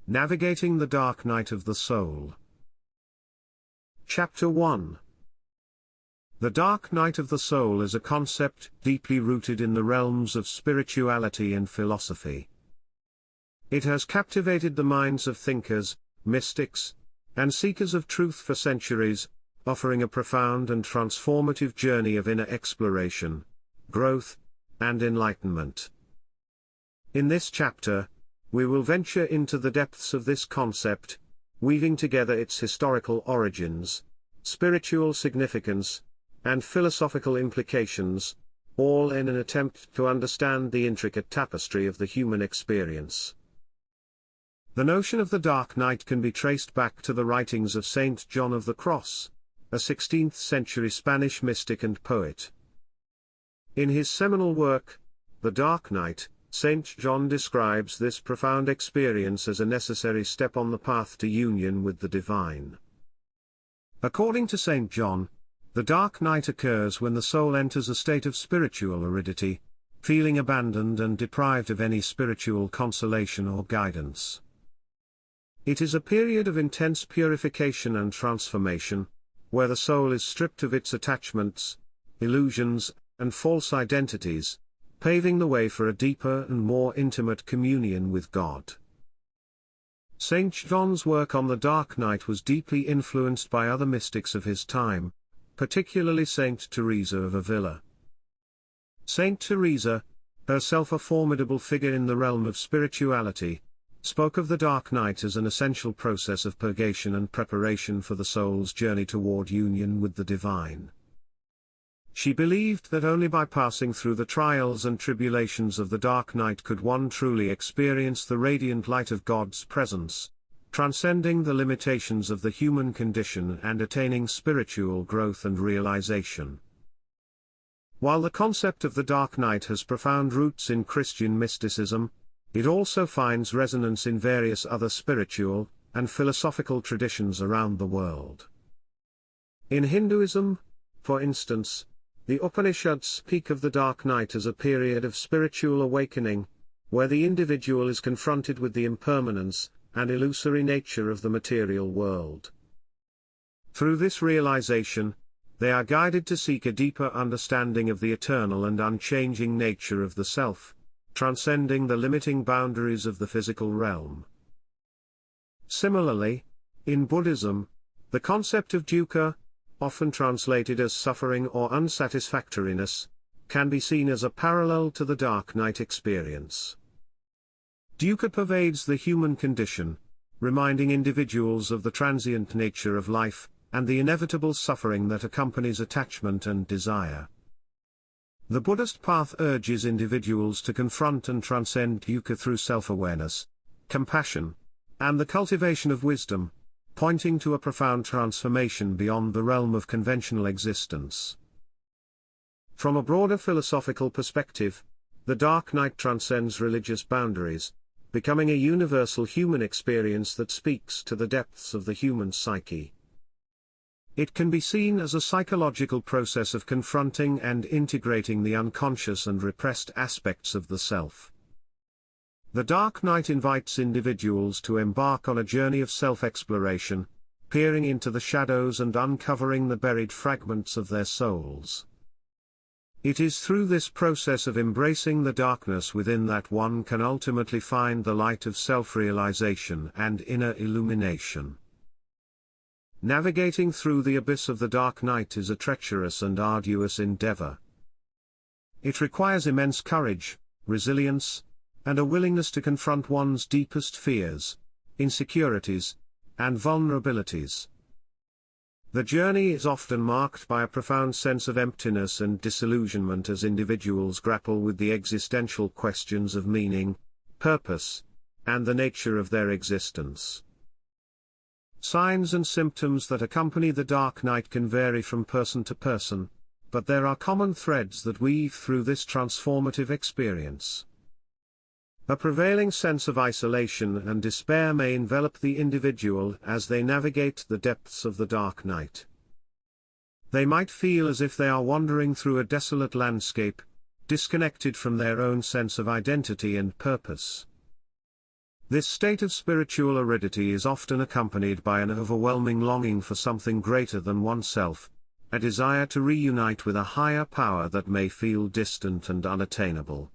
Navigating the Dark Night of the Soul. Chapter 1. The Dark Night of the Soul is a concept deeply rooted in the realms of spirituality and philosophy. It has captivated the minds of thinkers, mystics, and seekers of truth for centuries, offering a profound and transformative journey of inner exploration, growth, and enlightenment. In this chapter, we will venture into the depths of this concept, weaving together its historical origins, spiritual significance, and philosophical implications, all in an attempt to understand the intricate tapestry of the human experience. The notion of the Dark Night can be traced back to the writings of Saint John of the Cross, a 16th-century Spanish mystic and poet. In his seminal work, The Dark Night, Saint John describes this profound experience as a necessary step on the path to union with the divine. According to Saint John, the dark night occurs when the soul enters a state of spiritual aridity, feeling abandoned and deprived of any spiritual consolation or guidance. It is a period of intense purification and transformation, where the soul is stripped of its attachments, illusions, and false identities, paving the way for a deeper and more intimate communion with God. Saint John's work on the Dark Night was deeply influenced by other mystics of his time, particularly Saint Teresa of Avila. Saint Teresa, herself a formidable figure in the realm of spirituality, spoke of the Dark Night as an essential process of purgation and preparation for the soul's journey toward union with the divine. She believed that only by passing through the trials and tribulations of the dark night could one truly experience the radiant light of God's presence, transcending the limitations of the human condition and attaining spiritual growth and realization. While the concept of the dark night has profound roots in Christian mysticism, it also finds resonance in various other spiritual and philosophical traditions around the world. In Hinduism, for instance, the Upanishads speak of the dark night as a period of spiritual awakening, where the individual is confronted with the impermanence and illusory nature of the material world. Through this realization, they are guided to seek a deeper understanding of the eternal and unchanging nature of the self, transcending the limiting boundaries of the physical realm. Similarly, in Buddhism, the concept of dukkha, often translated as suffering or unsatisfactoriness, can be seen as a parallel to the dark night experience. Dukkha pervades the human condition, reminding individuals of the transient nature of life, and the inevitable suffering that accompanies attachment and desire. The Buddhist path urges individuals to confront and transcend dukkha through self-awareness, compassion, and the cultivation of wisdom, pointing to a profound transformation beyond the realm of conventional existence. From a broader philosophical perspective, the dark night transcends religious boundaries, becoming a universal human experience that speaks to the depths of the human psyche. It can be seen as a psychological process of confronting and integrating the unconscious and repressed aspects of the self. The dark night invites individuals to embark on a journey of self-exploration, peering into the shadows and uncovering the buried fragments of their souls. It is through this process of embracing the darkness within that one can ultimately find the light of self-realization and inner illumination. Navigating through the abyss of the dark night is a treacherous and arduous endeavor. It requires immense courage, resilience, and a willingness to confront one's deepest fears, insecurities, and vulnerabilities. The journey is often marked by a profound sense of emptiness and disillusionment as individuals grapple with the existential questions of meaning, purpose, and the nature of their existence. Signs and symptoms that accompany the dark night can vary from person to person, but there are common threads that weave through this transformative experience. A prevailing sense of isolation and despair may envelop the individual as they navigate the depths of the dark night. They might feel as if they are wandering through a desolate landscape, disconnected from their own sense of identity and purpose. This state of spiritual aridity is often accompanied by an overwhelming longing for something greater than oneself, a desire to reunite with a higher power that may feel distant and unattainable.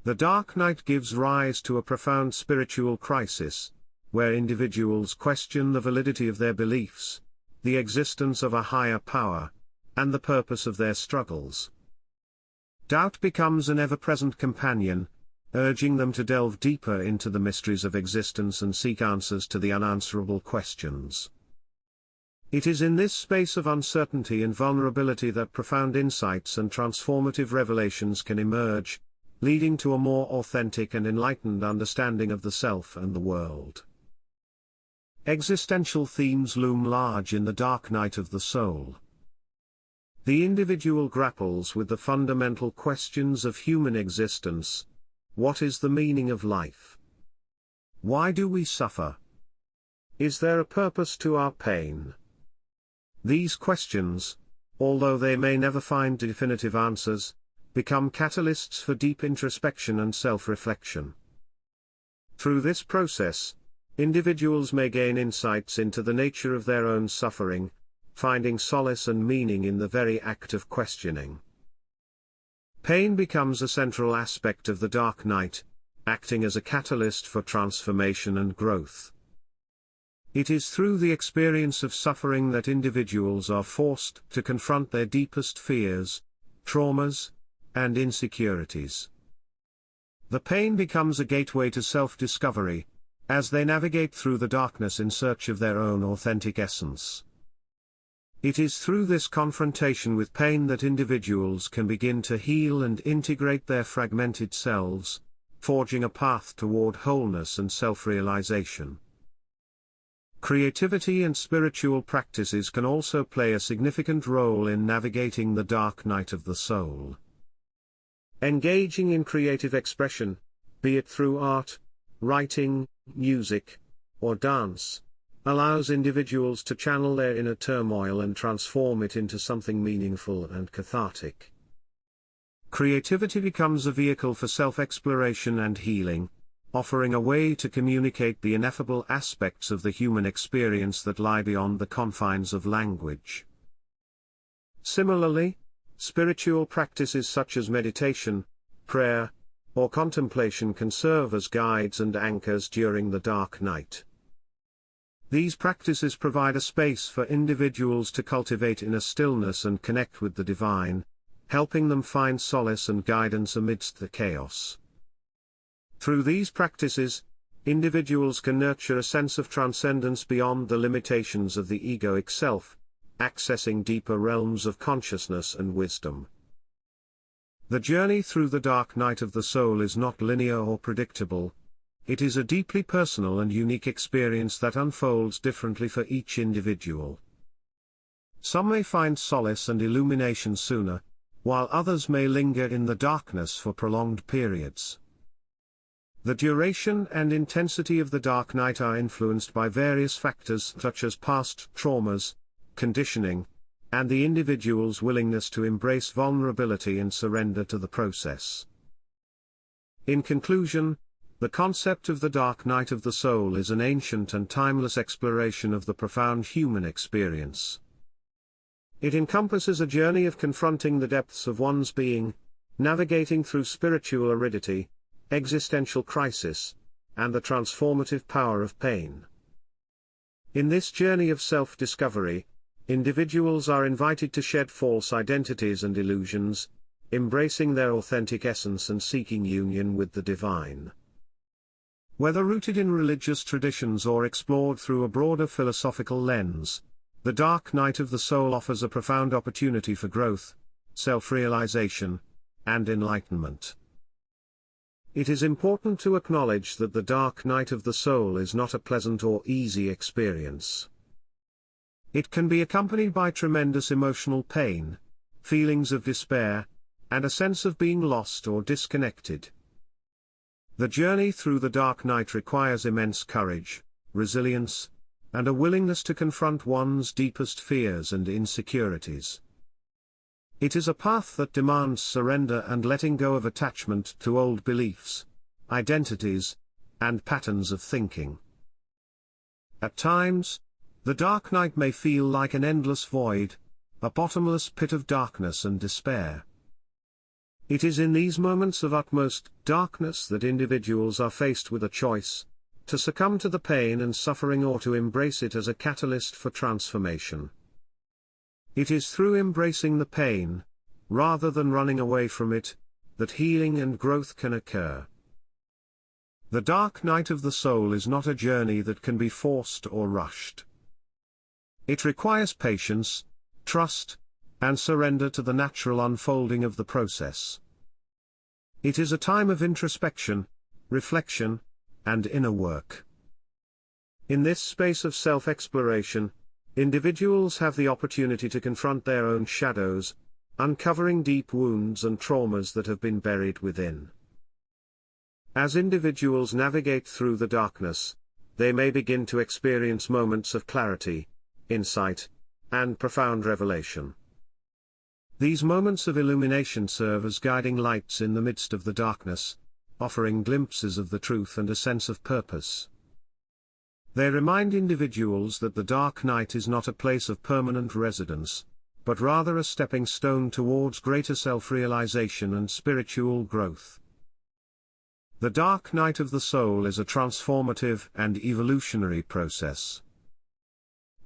The dark night gives rise to a profound spiritual crisis, where individuals question the validity of their beliefs, the existence of a higher power, and the purpose of their struggles. Doubt becomes an ever-present companion, urging them to delve deeper into the mysteries of existence and seek answers to the unanswerable questions. It is in this space of uncertainty and vulnerability that profound insights and transformative revelations can emerge, leading to a more authentic and enlightened understanding of the self and the world. Existential themes loom large in the dark night of the soul. The individual grapples with the fundamental questions of human existence. What is the meaning of life? Why do we suffer? Is there a purpose to our pain? These questions, although they may never find definitive answers, become catalysts for deep introspection and self-reflection. Through this process, individuals may gain insights into the nature of their own suffering, finding solace and meaning in the very act of questioning. Pain becomes a central aspect of the dark night, acting as a catalyst for transformation and growth. It is through the experience of suffering that individuals are forced to confront their deepest fears, traumas, and insecurities. The pain becomes a gateway to self-discovery, as they navigate through the darkness in search of their own authentic essence. It is through this confrontation with pain that individuals can begin to heal and integrate their fragmented selves, forging a path toward wholeness and self-realization. Creativity and spiritual practices can also play a significant role in navigating the dark night of the soul. Engaging in creative expression, be it through art, writing, music, or dance, allows individuals to channel their inner turmoil and transform it into something meaningful and cathartic. Creativity becomes a vehicle for self-exploration and healing, offering a way to communicate the ineffable aspects of the human experience that lie beyond the confines of language. Similarly, spiritual practices such as meditation, prayer, or contemplation can serve as guides and anchors during the dark night. These practices provide a space for individuals to cultivate inner stillness and connect with the divine, helping them find solace and guidance amidst the chaos. Through these practices, individuals can nurture a sense of transcendence beyond the limitations of the egoic self, accessing deeper realms of consciousness and wisdom. The journey through the dark night of the soul is not linear or predictable. It is a deeply personal and unique experience that unfolds differently for each individual. Some may find solace and illumination sooner, while others may linger in the darkness for prolonged periods. The duration and intensity of the dark night are influenced by various factors such as past traumas, conditioning, and the individual's willingness to embrace vulnerability and surrender to the process. In conclusion, the concept of the dark night of the soul is an ancient and timeless exploration of the profound human experience. It encompasses a journey of confronting the depths of one's being, navigating through spiritual aridity, existential crisis, and the transformative power of pain. In this journey of self-discovery, individuals are invited to shed false identities and illusions, embracing their authentic essence and seeking union with the divine. Whether rooted in religious traditions or explored through a broader philosophical lens, the dark night of the soul offers a profound opportunity for growth, self-realization, and enlightenment. It is important to acknowledge that the dark night of the soul is not a pleasant or easy experience. It can be accompanied by tremendous emotional pain, feelings of despair, and a sense of being lost or disconnected. The journey through the dark night requires immense courage, resilience, and a willingness to confront one's deepest fears and insecurities. It is a path that demands surrender and letting go of attachment to old beliefs, identities, and patterns of thinking. At times, the dark night may feel like an endless void, a bottomless pit of darkness and despair. It is in these moments of utmost darkness that individuals are faced with a choice: to succumb to the pain and suffering or to embrace it as a catalyst for transformation. It is through embracing the pain, rather than running away from it, that healing and growth can occur. The dark night of the soul is not a journey that can be forced or rushed. It requires patience, trust, and surrender to the natural unfolding of the process. It is a time of introspection, reflection, and inner work. In this space of self-exploration, individuals have the opportunity to confront their own shadows, uncovering deep wounds and traumas that have been buried within. As individuals navigate through the darkness, they may begin to experience moments of clarity, insight, and profound revelation. These moments of illumination serve as guiding lights in the midst of the darkness, offering glimpses of the truth and a sense of purpose. They remind individuals that the dark night is not a place of permanent residence, but rather a stepping stone towards greater self-realization and spiritual growth. The dark night of the soul is a transformative and evolutionary process.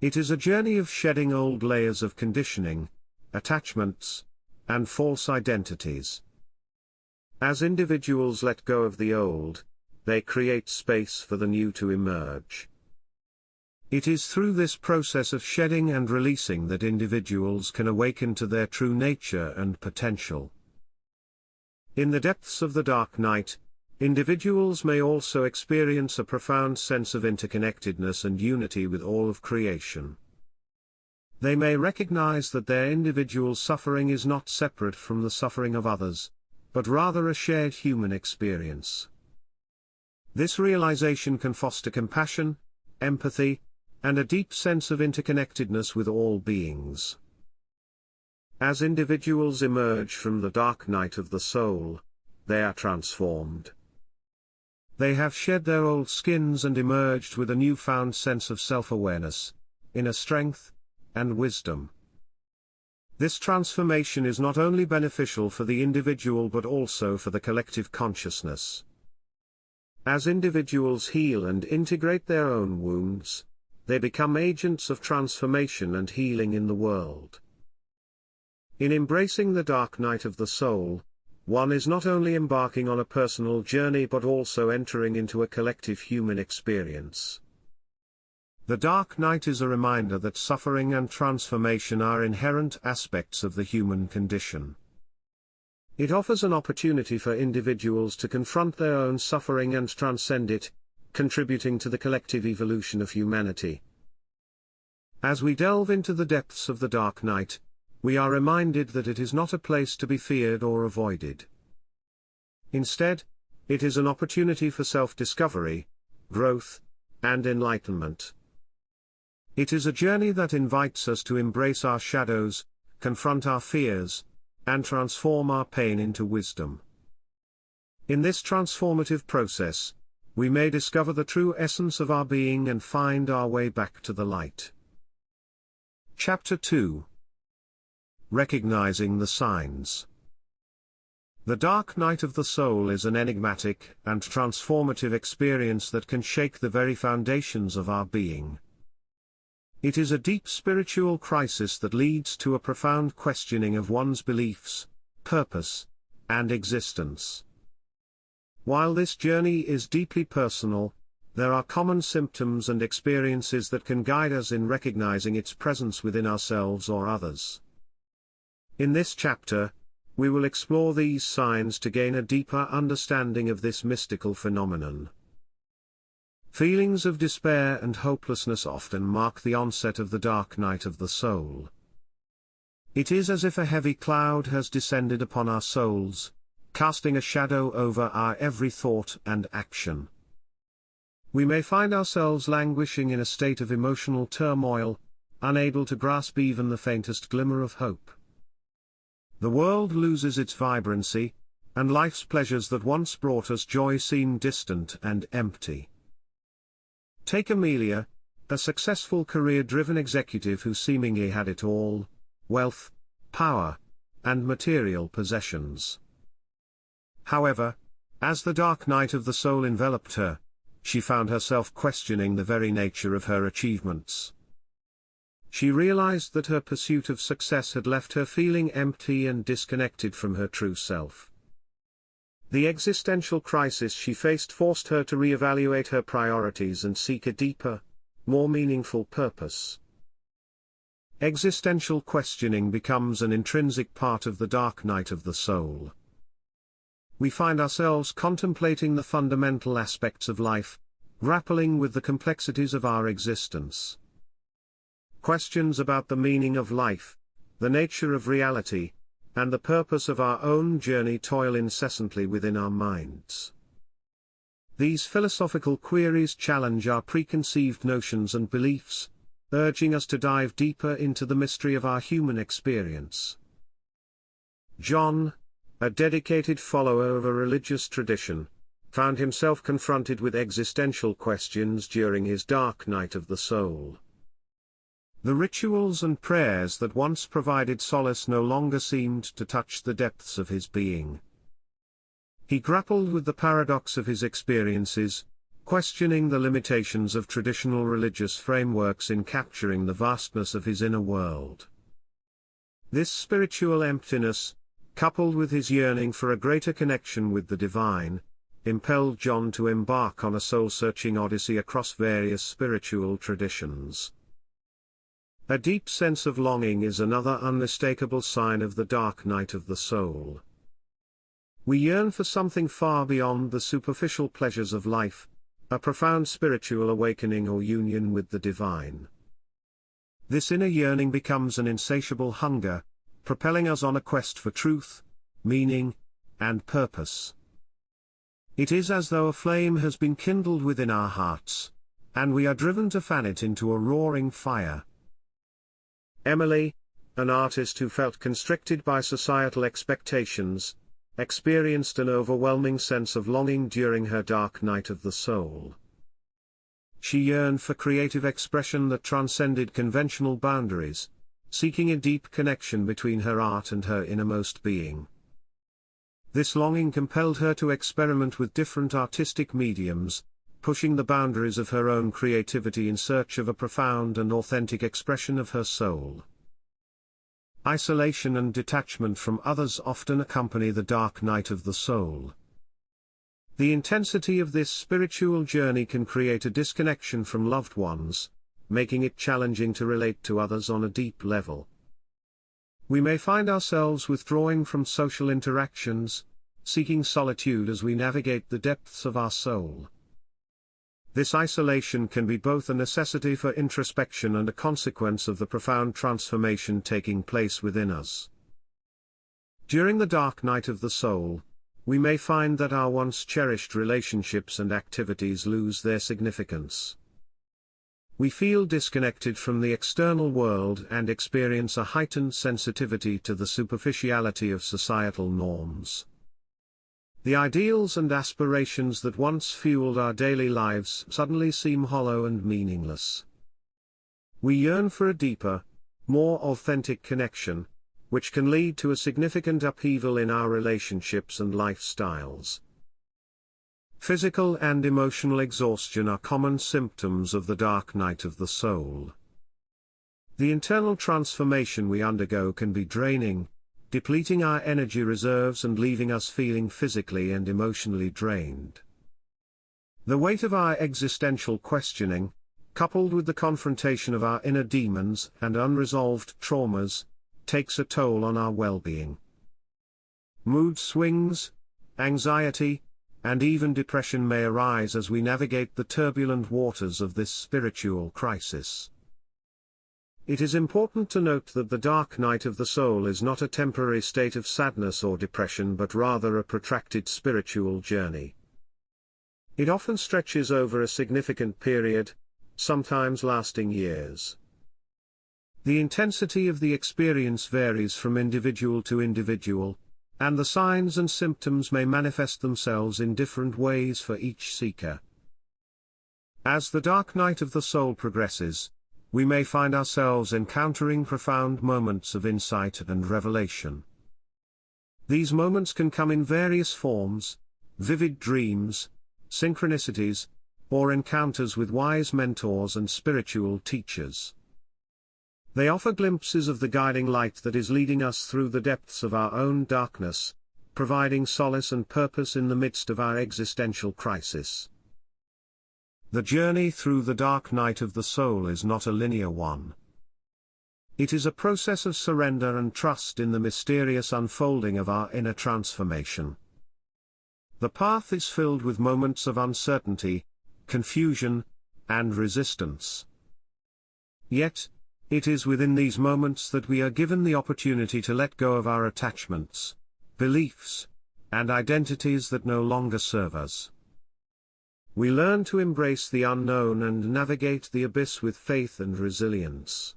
It is a journey of shedding old layers of conditioning, attachments, and false identities. As individuals let go of the old, they create space for the new to emerge. It is through this process of shedding and releasing that individuals can awaken to their true nature and potential. In the depths of the dark night, individuals may also experience a profound sense of interconnectedness and unity with all of creation. They may recognize that their individual suffering is not separate from the suffering of others, but rather a shared human experience. This realization can foster compassion, empathy, and a deep sense of interconnectedness with all beings. As individuals emerge from the dark night of the soul, they are transformed. They have shed their old skins and emerged with a newfound sense of self-awareness, inner strength, and wisdom. This transformation is not only beneficial for the individual but also for the collective consciousness. As individuals heal and integrate their own wounds, they become agents of transformation and healing in the world. In embracing the dark night of the soul, one is not only embarking on a personal journey but also entering into a collective human experience. The dark night is a reminder that suffering and transformation are inherent aspects of the human condition. It offers an opportunity for individuals to confront their own suffering and transcend it, contributing to the collective evolution of humanity. As we delve into the depths of the dark night, we are reminded that it is not a place to be feared or avoided. Instead, it is an opportunity for self-discovery, growth, and enlightenment. It is a journey that invites us to embrace our shadows, confront our fears, and transform our pain into wisdom. In this transformative process, we may discover the true essence of our being and find our way back to the light. Chapter 2. Recognizing the Signs. The dark night of the soul is an enigmatic and transformative experience that can shake the very foundations of our being. It is a deep spiritual crisis that leads to a profound questioning of one's beliefs, purpose, and existence. While this journey is deeply personal, there are common symptoms and experiences that can guide us in recognizing its presence within ourselves or others. In this chapter, we will explore these signs to gain a deeper understanding of this mystical phenomenon. Feelings of despair and hopelessness often mark the onset of the dark night of the soul. It is as if a heavy cloud has descended upon our souls, casting a shadow over our every thought and action. We may find ourselves languishing in a state of emotional turmoil, unable to grasp even the faintest glimmer of hope. The world loses its vibrancy, and life's pleasures that once brought us joy seem distant and empty. Take Amelia, a successful career-driven executive who seemingly had it all: wealth, power, and material possessions. However, as the dark night of the soul enveloped her, she found herself questioning the very nature of her achievements. She realized that her pursuit of success had left her feeling empty and disconnected from her true self. The existential crisis she faced forced her to reevaluate her priorities and seek a deeper, more meaningful purpose. Existential questioning becomes an intrinsic part of the dark night of the soul. We find ourselves contemplating the fundamental aspects of life, grappling with the complexities of our existence. Questions about the meaning of life, the nature of reality, and the purpose of our own journey toil incessantly within our minds. These philosophical queries challenge our preconceived notions and beliefs, urging us to dive deeper into the mystery of our human experience. John, a dedicated follower of a religious tradition, found himself confronted with existential questions during his dark night of the soul. The rituals and prayers that once provided solace no longer seemed to touch the depths of his being. He grappled with the paradox of his experiences, questioning the limitations of traditional religious frameworks in capturing the vastness of his inner world. This spiritual emptiness, coupled with his yearning for a greater connection with the divine, impelled John to embark on a soul-searching odyssey across various spiritual traditions. A deep sense of longing is another unmistakable sign of the dark night of the soul. We yearn for something far beyond the superficial pleasures of life, a profound spiritual awakening or union with the divine. This inner yearning becomes an insatiable hunger, propelling us on a quest for truth, meaning, and purpose. It is as though a flame has been kindled within our hearts, and we are driven to fan it into a roaring fire. Emily, an artist who felt constricted by societal expectations, experienced an overwhelming sense of longing during her dark night of the soul. She yearned for creative expression that transcended conventional boundaries, seeking a deep connection between her art and her innermost being. This longing compelled her to experiment with different artistic mediums, pushing the boundaries of her own creativity in search of a profound and authentic expression of her soul. Isolation and detachment from others often accompany the dark night of the soul. The intensity of this spiritual journey can create a disconnection from loved ones, making it challenging to relate to others on a deep level. We may find ourselves withdrawing from social interactions, seeking solitude as we navigate the depths of our soul. This isolation can be both a necessity for introspection and a consequence of the profound transformation taking place within us. During the dark night of the soul, we may find that our once cherished relationships and activities lose their significance. We feel disconnected from the external world and experience a heightened sensitivity to the superficiality of societal norms. The ideals and aspirations that once fueled our daily lives suddenly seem hollow and meaningless. We yearn for a deeper, more authentic connection, which can lead to a significant upheaval in our relationships and lifestyles. Physical and emotional exhaustion are common symptoms of the dark night of the soul. The internal transformation we undergo can be draining, depleting our energy reserves and leaving us feeling physically and emotionally drained. The weight of our existential questioning, coupled with the confrontation of our inner demons and unresolved traumas, takes a toll on our well-being. Mood swings, anxiety, and even depression may arise as we navigate the turbulent waters of this spiritual crisis. It is important to note that the dark night of the soul is not a temporary state of sadness or depression but rather a protracted spiritual journey. It often stretches over a significant period, sometimes lasting years. The intensity of the experience varies from individual to individual, and the signs and symptoms may manifest themselves in different ways for each seeker. As the dark night of the soul progresses, we may find ourselves encountering profound moments of insight and revelation. These moments can come in various forms: vivid dreams, synchronicities, or encounters with wise mentors and spiritual teachers. They offer glimpses of the guiding light that is leading us through the depths of our own darkness, providing solace and purpose in the midst of our existential crisis. The journey through the dark night of the soul is not a linear one. It is a process of surrender and trust in the mysterious unfolding of our inner transformation. The path is filled with moments of uncertainty, confusion, and resistance. Yet, it is within these moments that we are given the opportunity to let go of our attachments, beliefs, and identities that no longer serve us. We learn to embrace the unknown and navigate the abyss with faith and resilience.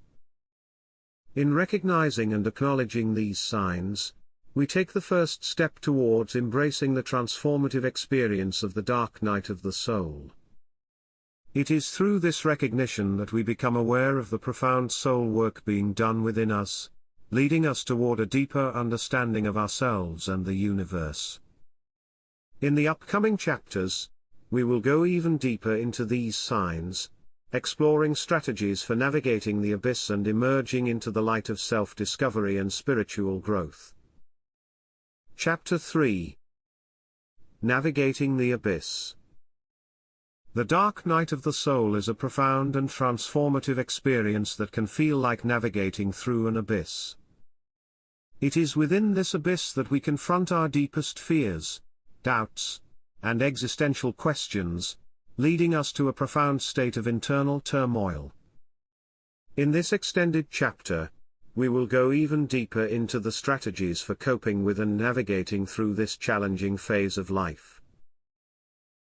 In recognizing and acknowledging these signs, we take the first step towards embracing the transformative experience of the dark night of the soul. It is through this recognition that we become aware of the profound soul work being done within us, leading us toward a deeper understanding of ourselves and the universe. In the upcoming chapters, we will go even deeper into these signs, exploring strategies for navigating the abyss and emerging into the light of self-discovery and spiritual growth. Chapter 3: Navigating the Abyss. The dark night of the soul is a profound and transformative experience that can feel like navigating through an abyss. It is within this abyss that we confront our deepest fears, doubts, and existential questions, leading us to a profound state of internal turmoil. In this extended chapter, we will go even deeper into the strategies for coping with and navigating through this challenging phase of life.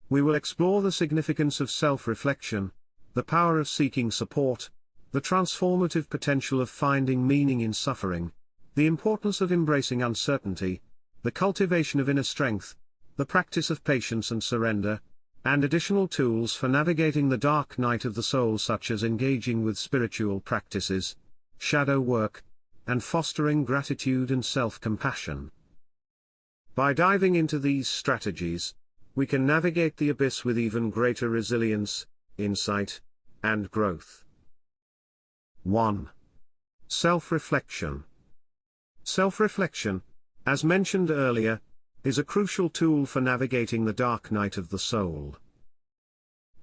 We will explore the significance of self-reflection, the power of seeking support, the transformative potential of finding meaning in suffering, the importance of embracing uncertainty, the cultivation of inner strength, the practice of patience and surrender, and additional tools for navigating the dark night of the soul, such as engaging with spiritual practices, shadow work, and fostering gratitude and self-compassion. By diving into these strategies, we can navigate the abyss with even greater resilience, insight, and growth. 1. Self-reflection. Self-reflection, as mentioned earlier, is a crucial tool for navigating the dark night of the soul.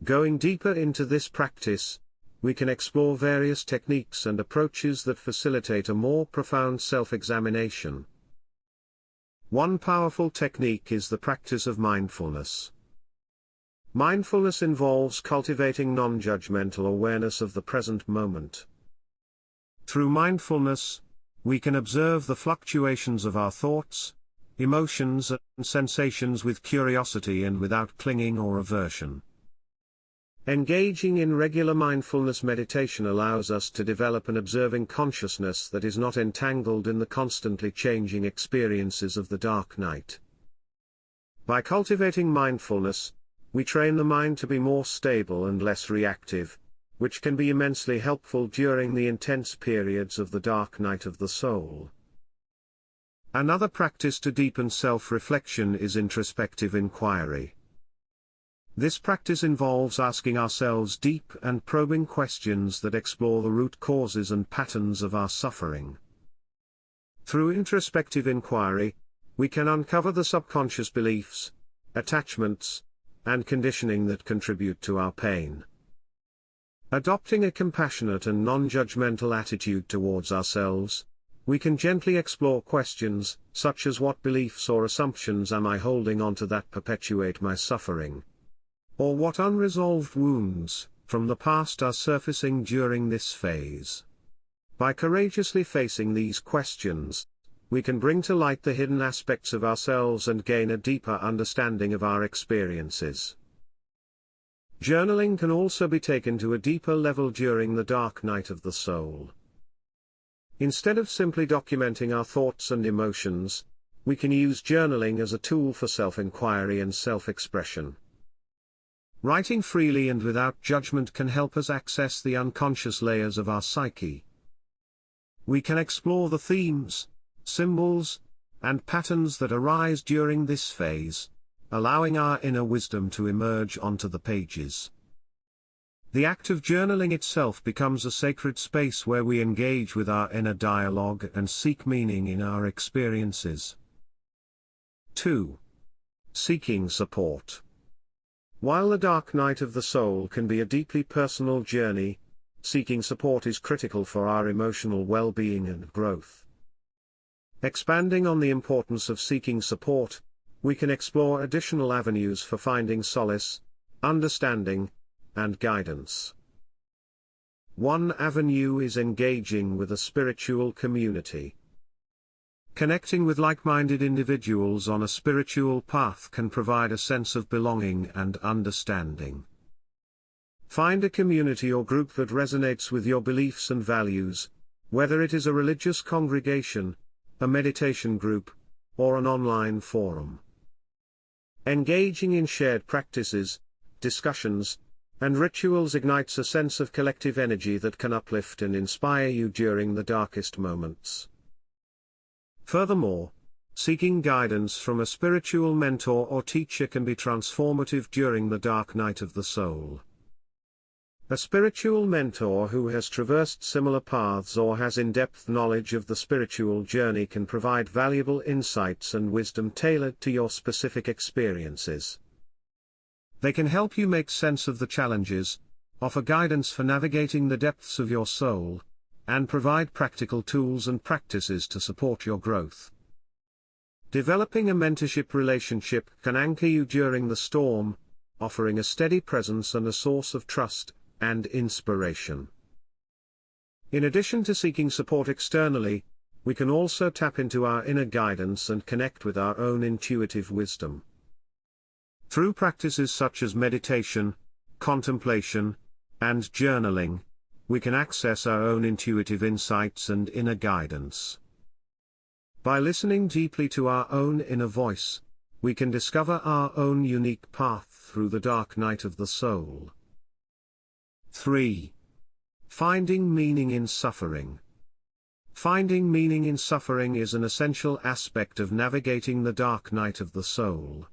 Going deeper into this practice, we can explore various techniques and approaches that facilitate a more profound self-examination. One powerful technique is the practice of mindfulness. Mindfulness involves cultivating non-judgmental awareness of the present moment. Through mindfulness, we can observe the fluctuations of our thoughts, emotions, and sensations with curiosity and without clinging or aversion. Engaging in regular mindfulness meditation allows us to develop an observing consciousness that is not entangled in the constantly changing experiences of the dark night. By cultivating mindfulness, we train the mind to be more stable and less reactive, which can be immensely helpful during the intense periods of the dark night of the soul. Another practice to deepen self-reflection is introspective inquiry. This practice involves asking ourselves deep and probing questions that explore the root causes and patterns of our suffering. Through introspective inquiry, we can uncover the subconscious beliefs, attachments, and conditioning that contribute to our pain. Adopting a compassionate and non-judgmental attitude towards ourselves, we can gently explore questions, such as what beliefs or assumptions am I holding onto that perpetuate my suffering? Or what unresolved wounds, from the past are surfacing during this phase? By courageously facing these questions, we can bring to light the hidden aspects of ourselves and gain a deeper understanding of our experiences. Journaling can also be taken to a deeper level during the dark night of the soul. Instead of simply documenting our thoughts and emotions, we can use journaling as a tool for self-inquiry and self-expression. Writing freely and without judgment can help us access the unconscious layers of our psyche. We can explore the themes, symbols, and patterns that arise during this phase, allowing our inner wisdom to emerge onto the pages. The act of journaling itself becomes a sacred space where we engage with our inner dialogue and seek meaning in our experiences. 2. Seeking support. While the dark night of the soul can be a deeply personal journey, seeking support is critical for our emotional well-being and growth. Expanding on the importance of seeking support, we can explore additional avenues for finding solace, understanding, and guidance. One avenue is engaging with a spiritual community. Connecting with like-minded individuals on a spiritual path can provide a sense of belonging and understanding. Find a community or group that resonates with your beliefs and values, whether it is a religious congregation, a meditation group, or an online forum. Engaging in shared practices, discussions, and rituals ignites a sense of collective energy that can uplift and inspire you during the darkest moments. Furthermore, seeking guidance from a spiritual mentor or teacher can be transformative during the dark night of the soul. A spiritual mentor who has traversed similar paths or has in-depth knowledge of the spiritual journey can provide valuable insights and wisdom tailored to your specific experiences. They can help you make sense of the challenges, offer guidance for navigating the depths of your soul, and provide practical tools and practices to support your growth. Developing a mentorship relationship can anchor you during the storm, offering a steady presence and a source of trust and inspiration. In addition to seeking support externally, we can also tap into our inner guidance and connect with our own intuitive wisdom. Through practices such as meditation, contemplation, and journaling, we can access our own intuitive insights and inner guidance. By listening deeply to our own inner voice, we can discover our own unique path through the dark night of the soul. 3. Finding meaning in suffering. Finding meaning in suffering is an essential aspect of navigating the dark night of the soul.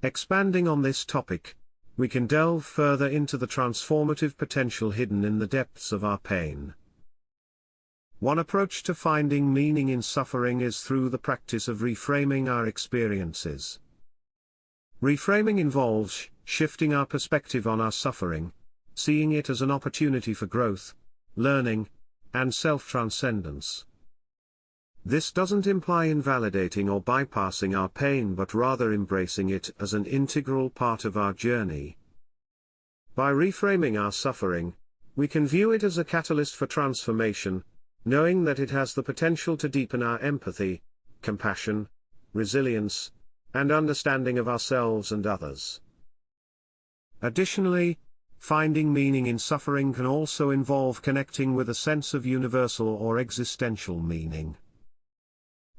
Expanding on this topic, we can delve further into the transformative potential hidden in the depths of our pain. One approach to finding meaning in suffering is through the practice of reframing our experiences. Reframing involves shifting our perspective on our suffering, seeing it as an opportunity for growth, learning, and self-transcendence. This doesn't imply invalidating or bypassing our pain but rather embracing it as an integral part of our journey. By reframing our suffering, we can view it as a catalyst for transformation, knowing that it has the potential to deepen our empathy, compassion, resilience, and understanding of ourselves and others. Additionally, finding meaning in suffering can also involve connecting with a sense of universal or existential meaning.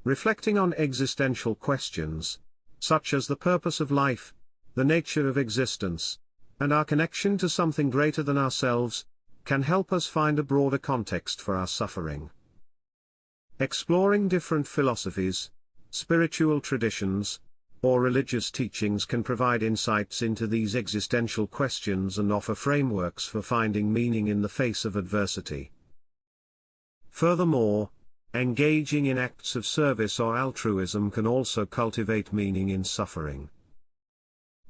Reflecting on existential questions, such as the purpose of life, the nature of existence, and our connection to something greater than ourselves, can help us find a broader context for our suffering. Exploring different philosophies, spiritual traditions, or religious teachings can provide insights into these existential questions and offer frameworks for finding meaning in the face of adversity. Furthermore, engaging in acts of service or altruism can also cultivate meaning in suffering.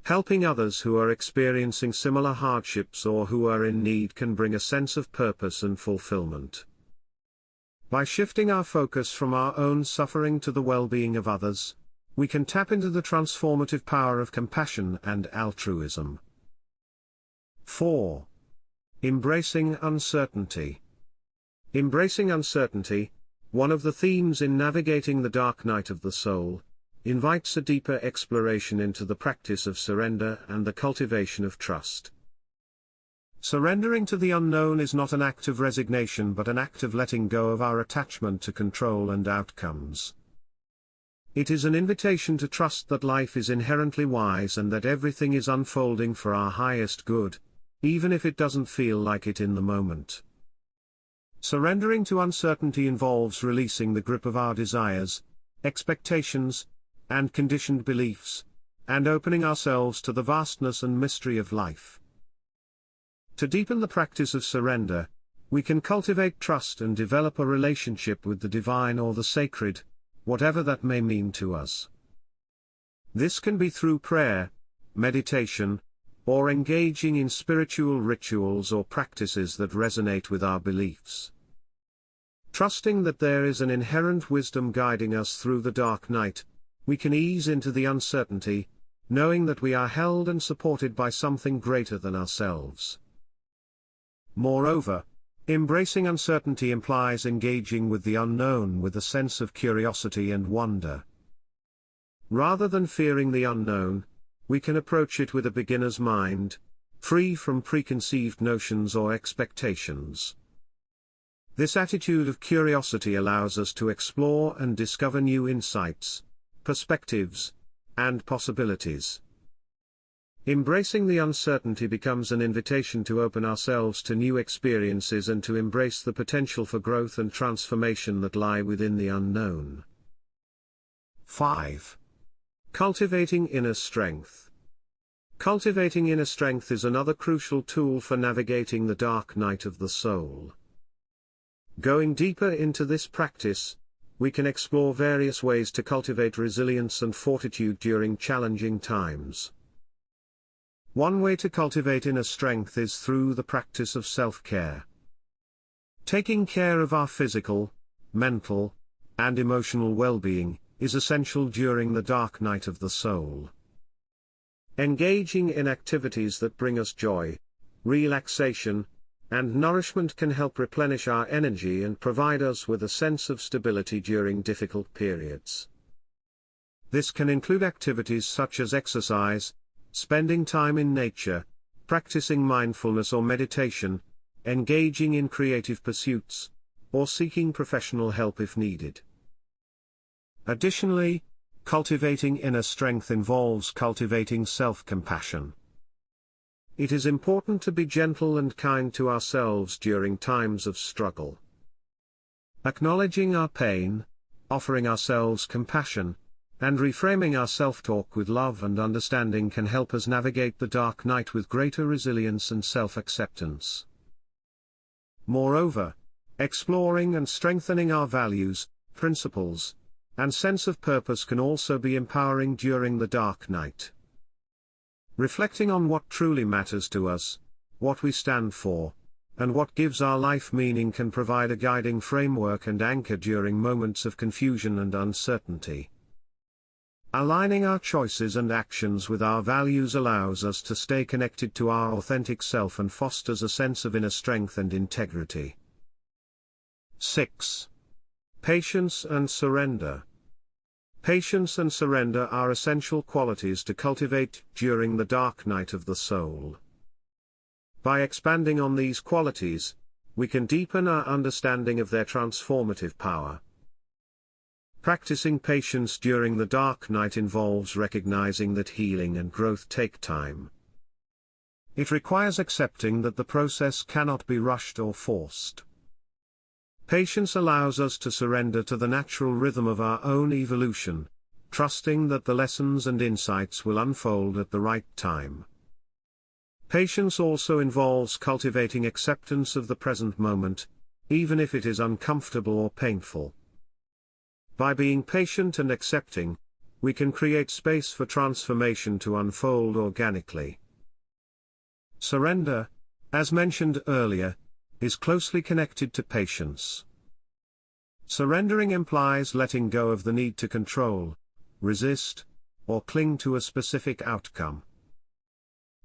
Helping others who are experiencing similar hardships or who are in need can bring a sense of purpose and fulfillment. By shifting our focus from our own suffering to the well-being of others, we can tap into the transformative power of compassion and altruism. 4. Embracing uncertainty. Embracing uncertainty, one of the themes in navigating the dark night of the soul, invites a deeper exploration into the practice of surrender and the cultivation of trust. Surrendering to the unknown is not an act of resignation but an act of letting go of our attachment to control and outcomes. It is an invitation to trust that life is inherently wise and that everything is unfolding for our highest good, even if it doesn't feel like it in the moment. Surrendering to uncertainty involves releasing the grip of our desires, expectations, and conditioned beliefs, and opening ourselves to the vastness and mystery of life. To deepen the practice of surrender, we can cultivate trust and develop a relationship with the divine or the sacred, whatever that may mean to us. This can be through prayer, meditation, or engaging in spiritual rituals or practices that resonate with our beliefs. Trusting that there is an inherent wisdom guiding us through the dark night, we can ease into the uncertainty, knowing that we are held and supported by something greater than ourselves. Moreover, embracing uncertainty implies engaging with the unknown with a sense of curiosity and wonder. Rather than fearing the unknown, we can approach it with a beginner's mind, free from preconceived notions or expectations. This attitude of curiosity allows us to explore and discover new insights, perspectives, and possibilities. Embracing the uncertainty becomes an invitation to open ourselves to new experiences and to embrace the potential for growth and transformation that lie within the unknown. 5. Cultivating inner strength. Cultivating inner strength is another crucial tool for navigating the dark night of the soul. Going deeper into this practice, we can explore various ways to cultivate resilience and fortitude during challenging times. One way to cultivate inner strength is through the practice of self-care. Taking care of our physical, mental, and emotional well-being is essential during the dark night of the soul. Engaging in activities that bring us joy, relaxation, and nourishment can help replenish our energy and provide us with a sense of stability during difficult periods. This can include activities such as exercise, spending time in nature, practicing mindfulness or meditation, engaging in creative pursuits, or seeking professional help if needed. Additionally, cultivating inner strength involves cultivating self-compassion. It is important to be gentle and kind to ourselves during times of struggle. Acknowledging our pain, offering ourselves compassion, and reframing our self-talk with love and understanding can help us navigate the dark night with greater resilience and self-acceptance. Moreover, exploring and strengthening our values, principles, and sense of purpose can also be empowering during the dark night. Reflecting on what truly matters to us, what we stand for, and what gives our life meaning can provide a guiding framework and anchor during moments of confusion and uncertainty. Aligning our choices and actions with our values allows us to stay connected to our authentic self and fosters a sense of inner strength and integrity. 6. Patience and surrender. Patience and surrender are essential qualities to cultivate during the dark night of the soul. By expanding on these qualities, we can deepen our understanding of their transformative power. Practicing patience during the dark night involves recognizing that healing and growth take time. It requires accepting that the process cannot be rushed or forced. Patience allows us to surrender to the natural rhythm of our own evolution, trusting that the lessons and insights will unfold at the right time. Patience also involves cultivating acceptance of the present moment, even if it is uncomfortable or painful. By being patient and accepting, we can create space for transformation to unfold organically. Surrender, as mentioned earlier, is closely connected to patience. Surrendering implies letting go of the need to control, resist, or cling to a specific outcome.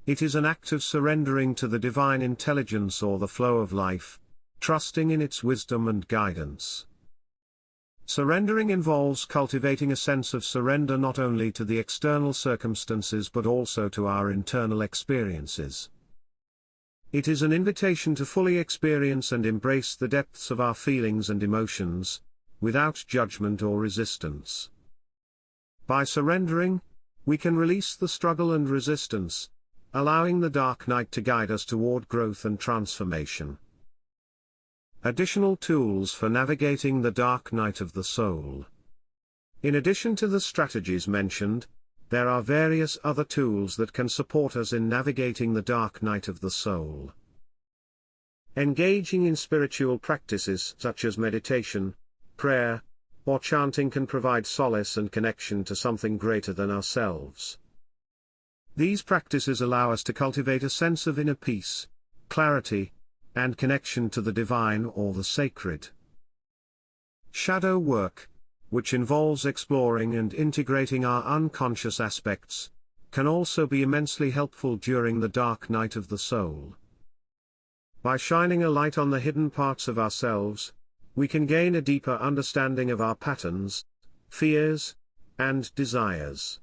It is an act of surrendering to the divine intelligence or the flow of life, trusting in its wisdom and guidance. Surrendering involves cultivating a sense of surrender not only to the external circumstances but also to our internal experiences. It is an invitation to fully experience and embrace the depths of our feelings and emotions, without judgment or resistance. By surrendering, we can release the struggle and resistance, allowing the dark night to guide us toward growth and transformation. Additional tools for navigating the dark night of the soul. In addition to the strategies mentioned, there are various other tools that can support us in navigating the dark night of the soul. Engaging in spiritual practices such as meditation, prayer, or chanting can provide solace and connection to something greater than ourselves. These practices allow us to cultivate a sense of inner peace, clarity, and connection to the divine or the sacred. Shadow work, which involves exploring and integrating our unconscious aspects, can also be immensely helpful during the dark night of the soul. By shining a light on the hidden parts of ourselves, we can gain a deeper understanding of our patterns, fears, and desires.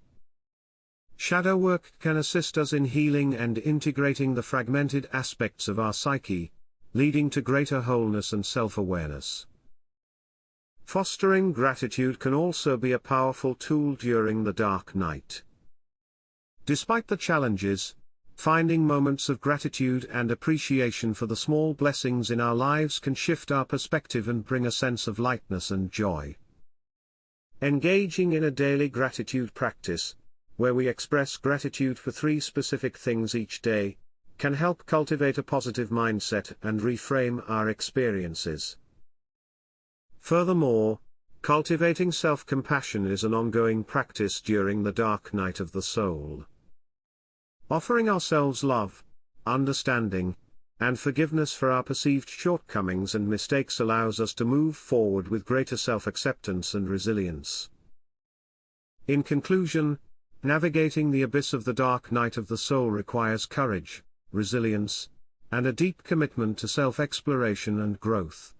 Shadow work can assist us in healing and integrating the fragmented aspects of our psyche, leading to greater wholeness and self-awareness. Fostering gratitude can also be a powerful tool during the dark night. Despite the challenges, finding moments of gratitude and appreciation for the small blessings in our lives can shift our perspective and bring a sense of lightness and joy. Engaging in a daily gratitude practice, where we express gratitude for 3 specific things each day, can help cultivate a positive mindset and reframe our experiences. Furthermore, cultivating self-compassion is an ongoing practice during the dark night of the soul. Offering ourselves love, understanding, and forgiveness for our perceived shortcomings and mistakes allows us to move forward with greater self-acceptance and resilience. In conclusion, navigating the abyss of the dark night of the soul requires courage, resilience, and a deep commitment to self-exploration and growth.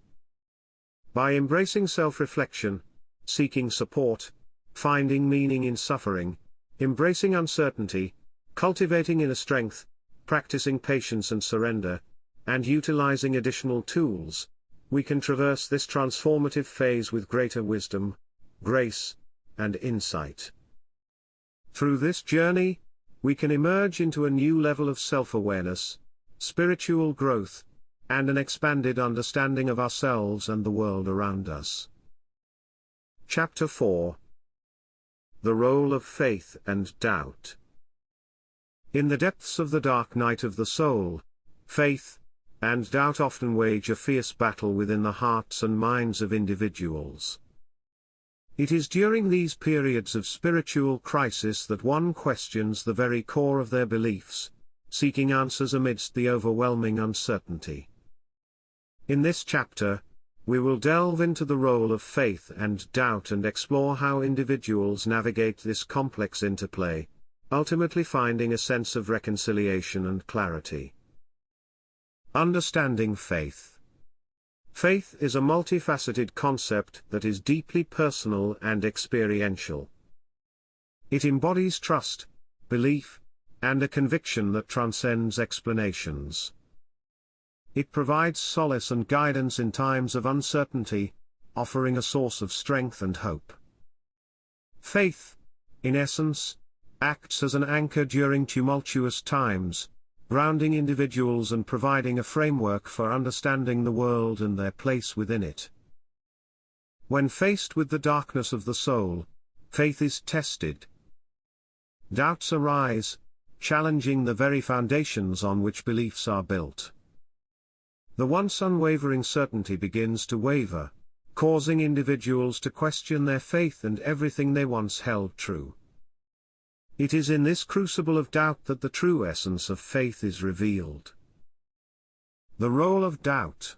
By embracing self-reflection, seeking support, finding meaning in suffering, embracing uncertainty, cultivating inner strength, practicing patience and surrender, and utilizing additional tools, we can traverse this transformative phase with greater wisdom, grace, and insight. Through this journey, we can emerge into a new level of self-awareness, spiritual growth, and an expanded understanding of ourselves and the world around us. Chapter 4. The Role of Faith and Doubt. In the depths of the dark night of the soul, faith and doubt often wage a fierce battle within the hearts and minds of individuals. It is during these periods of spiritual crisis that one questions the very core of their beliefs, seeking answers amidst the overwhelming uncertainty. In this chapter, we will delve into the role of faith and doubt and explore how individuals navigate this complex interplay, ultimately finding a sense of reconciliation and clarity. Understanding faith. Faith is a multifaceted concept that is deeply personal and experiential. It embodies trust, belief, and a conviction that transcends explanations. It provides solace and guidance in times of uncertainty, offering a source of strength and hope. Faith, in essence, acts as an anchor during tumultuous times, grounding individuals and providing a framework for understanding the world and their place within it. When faced with the darkness of the soul, faith is tested. Doubts arise, challenging the very foundations on which beliefs are built. The once unwavering certainty begins to waver, causing individuals to question their faith and everything they once held true. It is in this crucible of doubt that the true essence of faith is revealed. The role of doubt.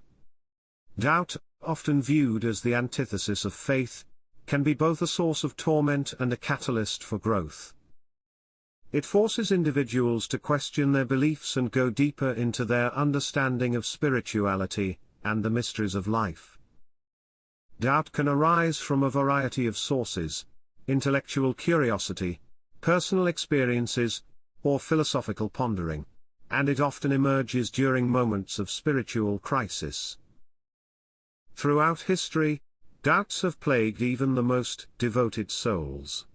Doubt, often viewed as the antithesis of faith, can be both a source of torment and a catalyst for growth. It forces individuals to question their beliefs and go deeper into their understanding of spirituality and the mysteries of life. Doubt can arise from a variety of sources: intellectual curiosity, personal experiences, or philosophical pondering, and it often emerges during moments of spiritual crisis. Throughout history, doubts have plagued even the most devoted souls.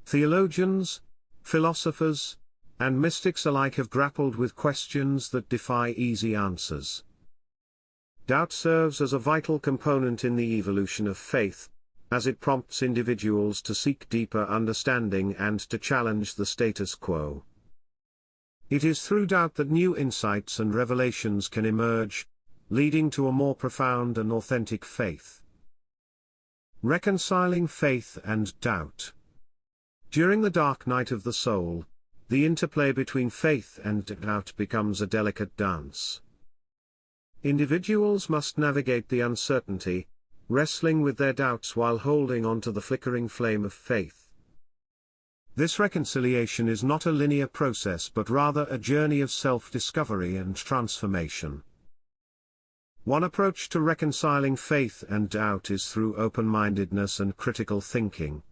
Theologians, philosophers, and mystics alike have grappled with questions that defy easy answers. Doubt serves as a vital component in the evolution of faith, as it prompts individuals to seek deeper understanding and to challenge the status quo. It is through doubt that new insights and revelations can emerge, leading to a more profound and authentic faith. Reconciling faith and doubt. During the dark night of the soul, the interplay between faith and doubt becomes a delicate dance. Individuals must navigate the uncertainty, wrestling with their doubts while holding on to the flickering flame of faith. This reconciliation is not a linear process but rather a journey of self-discovery and transformation. One approach to reconciling faith and doubt is through open-mindedness and critical thinking.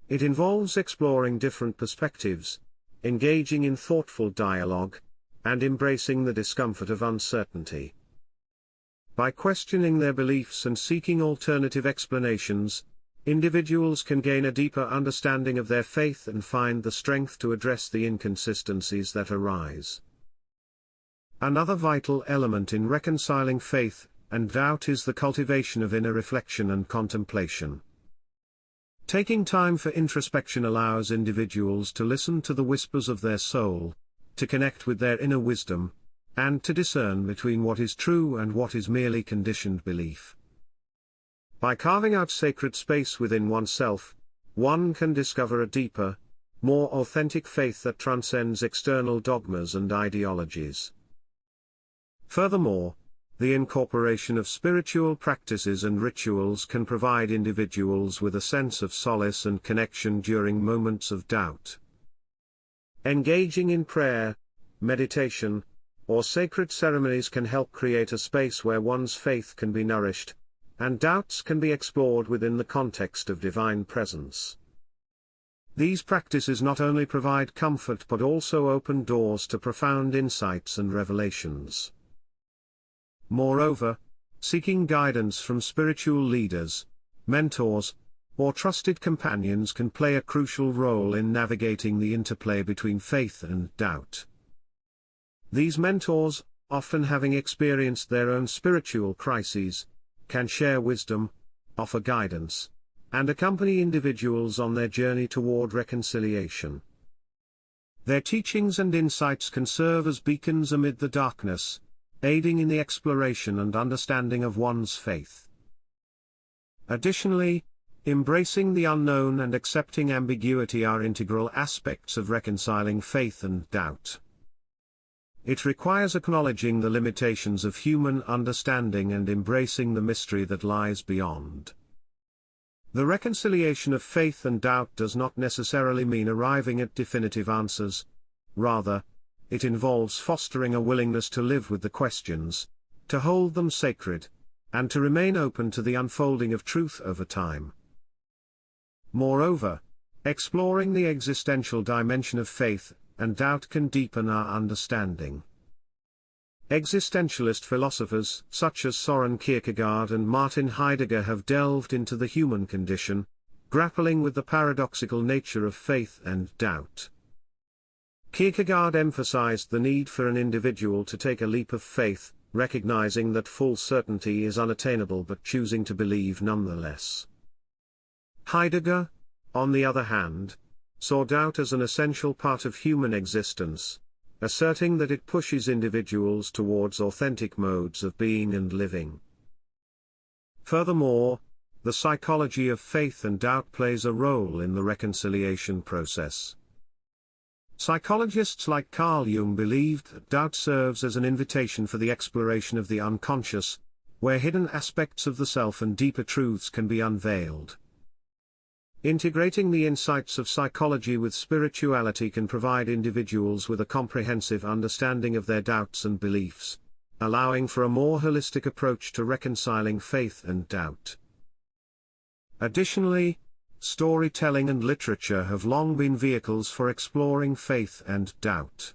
It involves exploring different perspectives, engaging in thoughtful dialogue, and embracing the discomfort of uncertainty. By questioning their beliefs and seeking alternative explanations, individuals can gain a deeper understanding of their faith and find the strength to address the inconsistencies that arise. Another vital element in reconciling faith and doubt is the cultivation of inner reflection and contemplation. Taking time for introspection allows individuals to listen to the whispers of their soul, to connect with their inner wisdom, and to discern between what is true and what is merely conditioned belief. By carving out sacred space within oneself, one can discover a deeper, more authentic faith that transcends external dogmas and ideologies. Furthermore, the incorporation of spiritual practices and rituals can provide individuals with a sense of solace and connection during moments of doubt. Engaging in prayer, meditation, or sacred ceremonies can help create a space where one's faith can be nourished, and doubts can be explored within the context of divine presence. These practices not only provide comfort but also open doors to profound insights and revelations. Moreover, seeking guidance from spiritual leaders, mentors, or trusted companions can play a crucial role in navigating the interplay between faith and doubt. These mentors, often having experienced their own spiritual crises, can share wisdom, offer guidance, and accompany individuals on their journey toward reconciliation. Their teachings and insights can serve as beacons amid the darkness, aiding in the exploration and understanding of one's faith. Additionally, embracing the unknown and accepting ambiguity are integral aspects of reconciling faith and doubt. It requires acknowledging the limitations of human understanding and embracing the mystery that lies beyond. The reconciliation of faith and doubt does not necessarily mean arriving at definitive answers. Rather, it involves fostering a willingness to live with the questions, to hold them sacred, and to remain open to the unfolding of truth over time. Moreover, exploring the existential dimension of faith and doubt can deepen our understanding. Existentialist philosophers such as Søren Kierkegaard and Martin Heidegger have delved into the human condition, grappling with the paradoxical nature of faith and doubt. Kierkegaard emphasized the need for an individual to take a leap of faith, recognizing that full certainty is unattainable but choosing to believe nonetheless. Heidegger, on the other hand, saw doubt as an essential part of human existence, asserting that it pushes individuals towards authentic modes of being and living. Furthermore, the psychology of faith and doubt plays a role in the reconciliation process. Psychologists like Carl Jung believed that doubt serves as an invitation for the exploration of the unconscious, where hidden aspects of the self and deeper truths can be unveiled. Integrating the insights of psychology with spirituality can provide individuals with a comprehensive understanding of their doubts and beliefs, allowing for a more holistic approach to reconciling faith and doubt. Additionally, storytelling and literature have long been vehicles for exploring faith and doubt.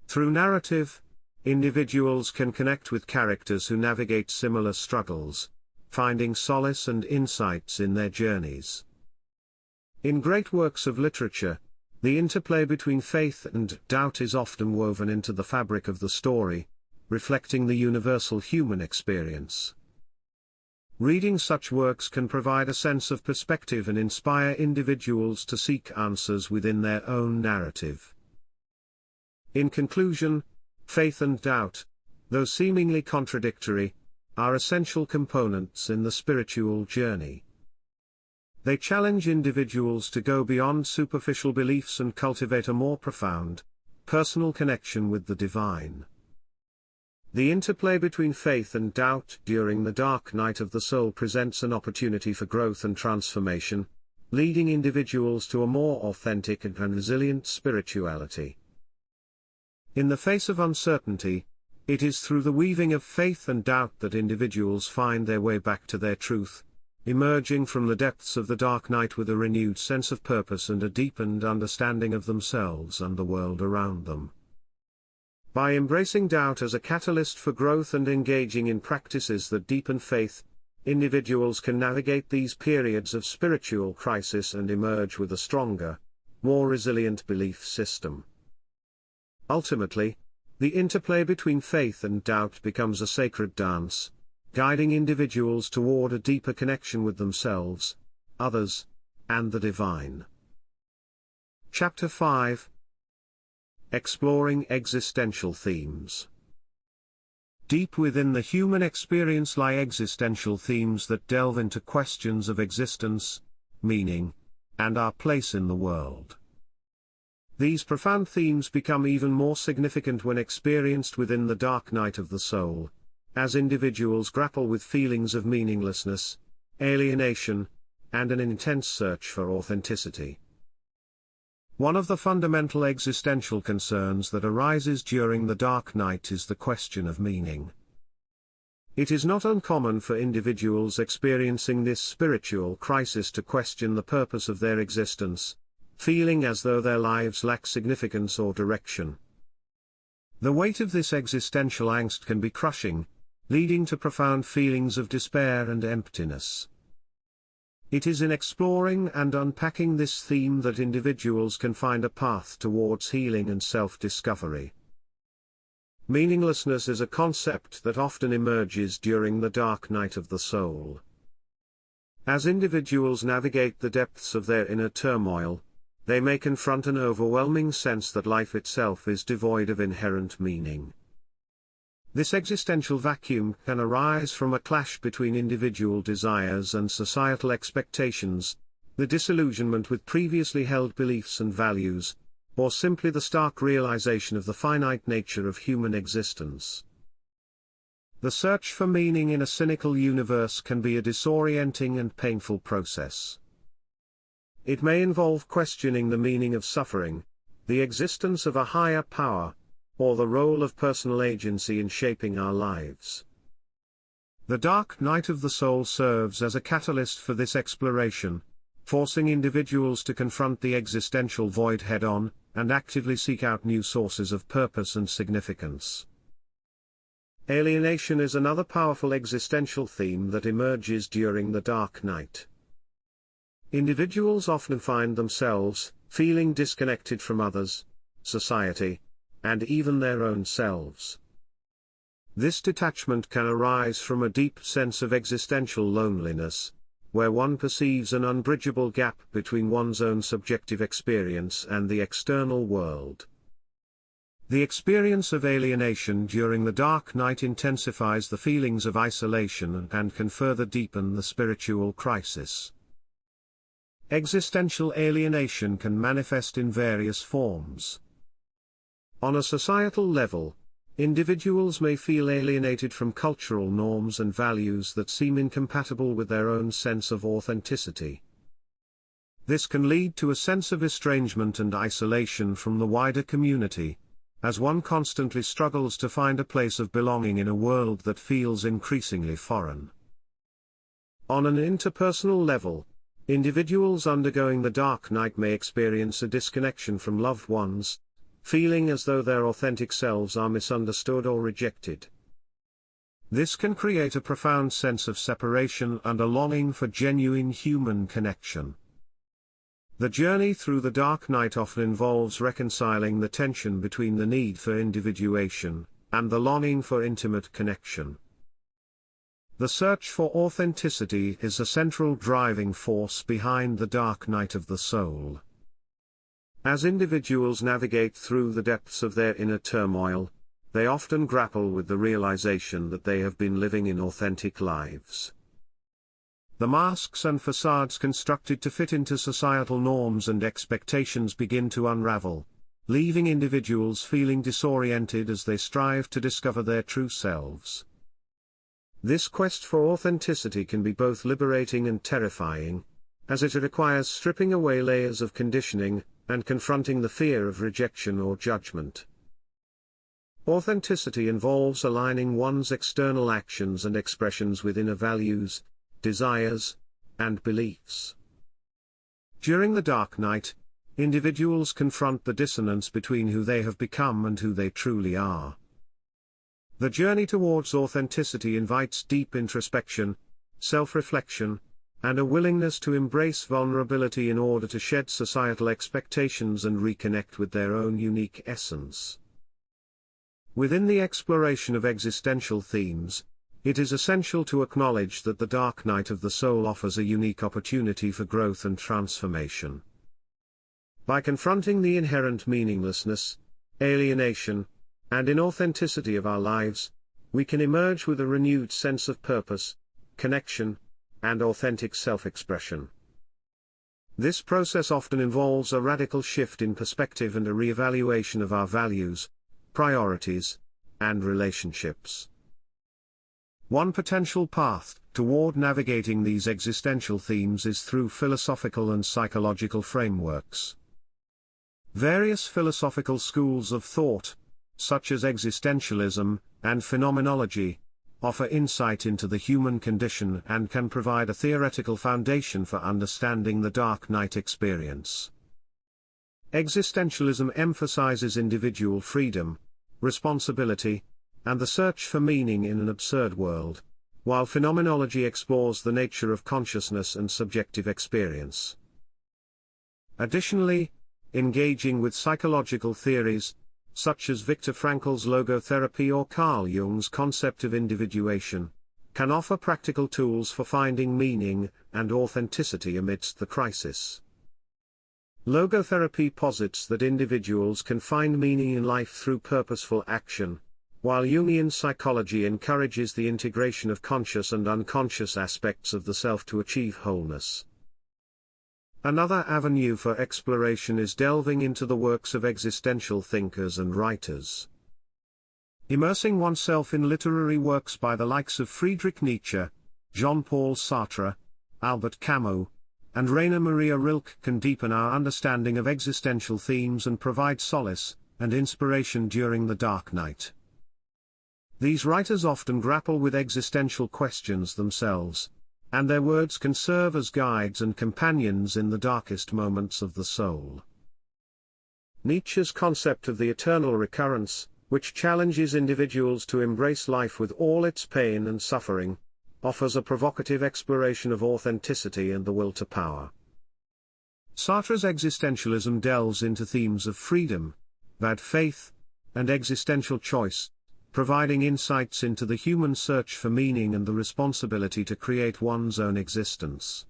Through narrative, individuals can connect with characters who navigate similar struggles, finding solace and insights in their journeys. In great works of literature, the interplay between faith and doubt is often woven into the fabric of the story, reflecting the universal human experience. Reading such works can provide a sense of perspective and inspire individuals to seek answers within their own narrative. In conclusion, faith and doubt, though seemingly contradictory, are essential components in the spiritual journey. They challenge individuals to go beyond superficial beliefs and cultivate a more profound, personal connection with the divine. The interplay between faith and doubt during the dark night of the soul presents an opportunity for growth and transformation, leading individuals to a more authentic and resilient spirituality. In the face of uncertainty, it is through the weaving of faith and doubt that individuals find their way back to their truth, emerging from the depths of the dark night with a renewed sense of purpose and a deepened understanding of themselves and the world around them. By embracing doubt as a catalyst for growth and engaging in practices that deepen faith, individuals can navigate these periods of spiritual crisis and emerge with a stronger, more resilient belief system. Ultimately, the interplay between faith and doubt becomes a sacred dance, guiding individuals toward a deeper connection with themselves, others, and the divine. Chapter 5: Exploring Existential Themes. Deep within the human experience lie existential themes that delve into questions of existence, meaning, and our place in the world. These profound themes become even more significant when experienced within the dark night of the soul, as individuals grapple with feelings of meaninglessness, alienation, and an intense search for authenticity. One of the fundamental existential concerns that arises during the dark night is the question of meaning. It is not uncommon for individuals experiencing this spiritual crisis to question the purpose of their existence, feeling as though their lives lack significance or direction. The weight of this existential angst can be crushing, leading to profound feelings of despair and emptiness. It is in exploring and unpacking this theme that individuals can find a path towards healing and self-discovery. Meaninglessness is a concept that often emerges during the dark night of the soul. As individuals navigate the depths of their inner turmoil, they may confront an overwhelming sense that life itself is devoid of inherent meaning. This existential vacuum can arise from a clash between individual desires and societal expectations, the disillusionment with previously held beliefs and values, or simply the stark realization of the finite nature of human existence. The search for meaning in a cynical universe can be a disorienting and painful process. It may involve questioning the meaning of suffering, the existence of a higher power, or the role of personal agency in shaping our lives. The dark night of the soul serves as a catalyst for this exploration, forcing individuals to confront the existential void head-on, and actively seek out new sources of purpose and significance. Alienation is another powerful existential theme that emerges during the dark night. Individuals often find themselves feeling disconnected from others, society, and even their own selves. This detachment can arise from a deep sense of existential loneliness, where one perceives an unbridgeable gap between one's own subjective experience and the external world. The experience of alienation during the dark night intensifies the feelings of isolation and can further deepen the spiritual crisis. Existential alienation can manifest in various forms. On a societal level, individuals may feel alienated from cultural norms and values that seem incompatible with their own sense of authenticity. This can lead to a sense of estrangement and isolation from the wider community, as one constantly struggles to find a place of belonging in a world that feels increasingly foreign. On an interpersonal level, individuals undergoing the dark night may experience a disconnection from loved ones, feeling as though their authentic selves are misunderstood or rejected. This can create a profound sense of separation and a longing for genuine human connection. The journey through the dark night often involves reconciling the tension between the need for individuation and the longing for intimate connection. The search for authenticity is a central driving force behind the dark night of the soul. As individuals navigate through the depths of their inner turmoil, they often grapple with the realization that they have been living inauthentic lives. The masks and facades constructed to fit into societal norms and expectations begin to unravel, leaving individuals feeling disoriented as they strive to discover their true selves. This quest for authenticity can be both liberating and terrifying, as it requires stripping away layers of conditioning and confronting the fear of rejection or judgment. Authenticity involves aligning one's external actions and expressions with inner values, desires, and beliefs. During the dark night, individuals confront the dissonance between who they have become and who they truly are. The journey towards authenticity invites deep introspection, self-reflection, and a willingness to embrace vulnerability in order to shed societal expectations and reconnect with their own unique essence. Within the exploration of existential themes, it is essential to acknowledge that the dark night of the soul offers a unique opportunity for growth and transformation. By confronting the inherent meaninglessness, alienation, and inauthenticity of our lives, we can emerge with a renewed sense of purpose, connection, and authentic self-expression. This process often involves a radical shift in perspective and a re-evaluation of our values, priorities, and relationships. One potential path toward navigating these existential themes is through philosophical and psychological frameworks. Various philosophical schools of thought, such as existentialism and phenomenology, offer insight into the human condition and can provide a theoretical foundation for understanding the dark night experience. Existentialism emphasizes individual freedom, responsibility, and the search for meaning in an absurd world, while phenomenology explores the nature of consciousness and subjective experience. Additionally, engaging with psychological theories, such as Viktor Frankl's logotherapy or Carl Jung's concept of individuation, can offer practical tools for finding meaning and authenticity amidst the crisis. Logotherapy posits that individuals can find meaning in life through purposeful action, while Jungian psychology encourages the integration of conscious and unconscious aspects of the self to achieve wholeness. Another avenue for exploration is delving into the works of existential thinkers and writers. Immersing oneself in literary works by the likes of Friedrich Nietzsche, Jean-Paul Sartre, Albert Camus, and Rainer Maria Rilke can deepen our understanding of existential themes and provide solace and inspiration during the dark night. These writers often grapple with existential questions themselves, and their words can serve as guides and companions in the darkest moments of the soul. Nietzsche's concept of the eternal recurrence, which challenges individuals to embrace life with all its pain and suffering, offers a provocative exploration of authenticity and the will to power. Sartre's existentialism delves into themes of freedom, bad faith, and existential choice, providing insights into the human search for meaning and the responsibility to create one's own existence.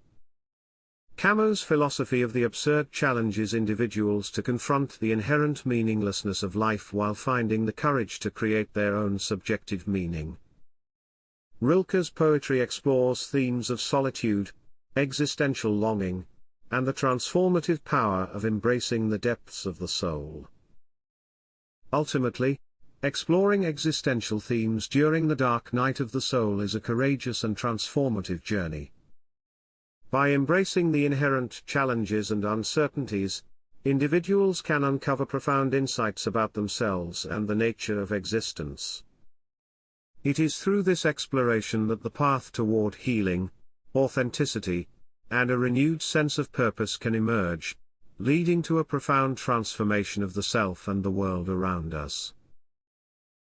Camus' philosophy of the absurd challenges individuals to confront the inherent meaninglessness of life while finding the courage to create their own subjective meaning. Rilke's poetry explores themes of solitude, existential longing, and the transformative power of embracing the depths of the soul. Ultimately, exploring existential themes during the dark night of the soul is a courageous and transformative journey. By embracing the inherent challenges and uncertainties, individuals can uncover profound insights about themselves and the nature of existence. It is through this exploration that the path toward healing, authenticity, and a renewed sense of purpose can emerge, leading to a profound transformation of the self and the world around us.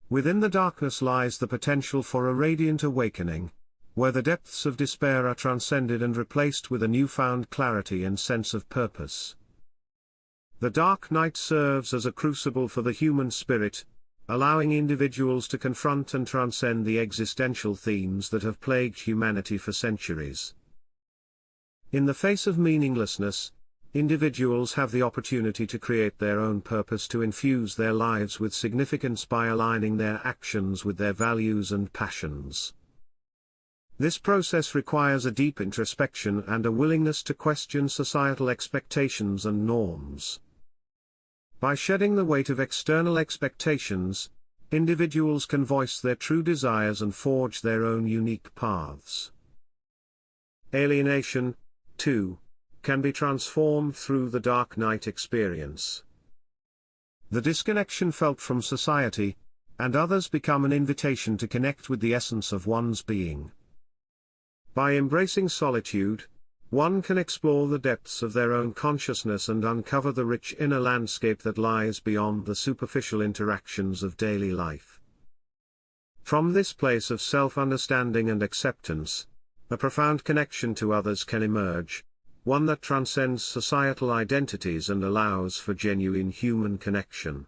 Within the darkness lies the potential for a radiant awakening, where the depths of despair are transcended and replaced with a newfound clarity and sense of purpose. The dark night serves as a crucible for the human spirit, allowing individuals to confront and transcend the existential themes that have plagued humanity for centuries. In the face of meaninglessness, individuals have the opportunity to create their own purpose, to infuse their lives with significance by aligning their actions with their values and passions. This process requires a deep introspection and a willingness to question societal expectations and norms. By shedding the weight of external expectations, individuals can voice their true desires and forge their own unique paths. Alienation, too, can be transformed through the dark night experience. The disconnection felt from society and others become an invitation to connect with the essence of one's being. By embracing solitude, one can explore the depths of their own consciousness and uncover the rich inner landscape that lies beyond the superficial interactions of daily life. From this place of self-understanding and acceptance, a profound connection to others can emerge, one that transcends societal identities and allows for genuine human connection.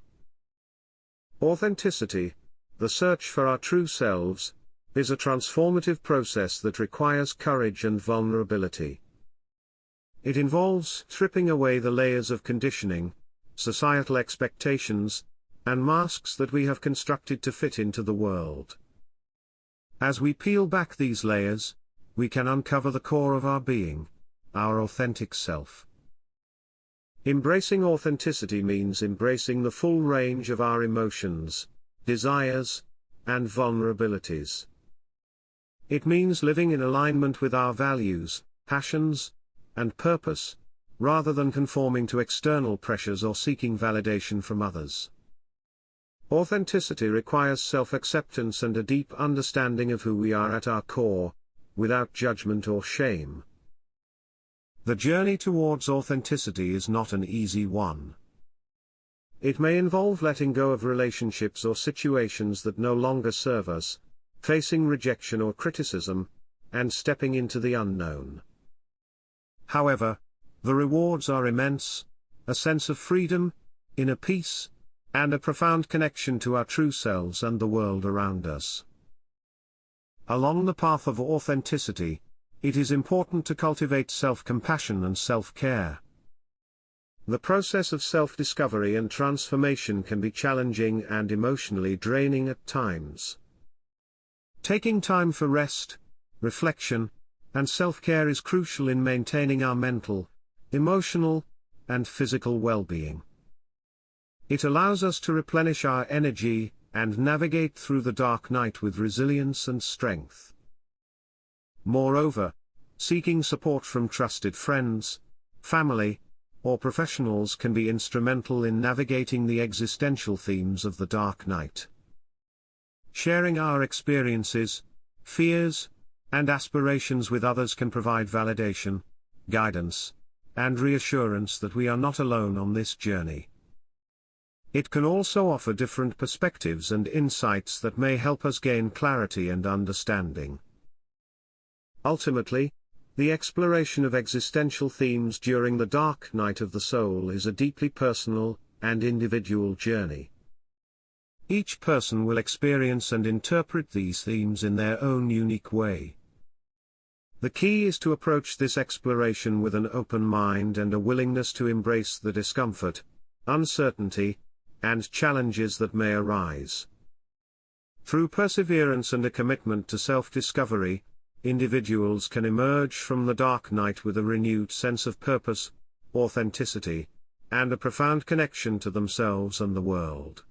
Authenticity, the search for our true selves, is a transformative process that requires courage and vulnerability. It involves stripping away the layers of conditioning, societal expectations, and masks that we have constructed to fit into the world. As we peel back these layers, we can uncover the core of our being, our authentic self. Embracing authenticity means embracing the full range of our emotions, desires, and vulnerabilities. It means living in alignment with our values, passions, and purpose, rather than conforming to external pressures or seeking validation from others. Authenticity requires self-acceptance and a deep understanding of who we are at our core, without judgment or shame. The journey towards authenticity is not an easy one. It may involve letting go of relationships or situations that no longer serve us, facing rejection or criticism, and stepping into the unknown. However, the rewards are immense: a sense of freedom, inner peace, and a profound connection to our true selves and the world around us. Along the path of authenticity, it is important to cultivate self-compassion and self-care. The process of self-discovery and transformation can be challenging and emotionally draining at times. Taking time for rest, reflection, and self-care is crucial in maintaining our mental, emotional, and physical well-being. It allows us to replenish our energy and navigate through the dark night with resilience and strength. Moreover, seeking support from trusted friends, family, or professionals can be instrumental in navigating the existential themes of the dark night. Sharing our experiences, fears, and aspirations with others can provide validation, guidance, and reassurance that we are not alone on this journey. It can also offer different perspectives and insights that may help us gain clarity and understanding. Ultimately, the exploration of existential themes during the dark night of the soul is a deeply personal and individual journey. Each person will experience and interpret these themes in their own unique way. The key is to approach this exploration with an open mind and a willingness to embrace the discomfort, uncertainty, and challenges that may arise. Through perseverance and a commitment to self-discovery, individuals can emerge from the dark night with a renewed sense of purpose, authenticity, and a profound connection to themselves and the world.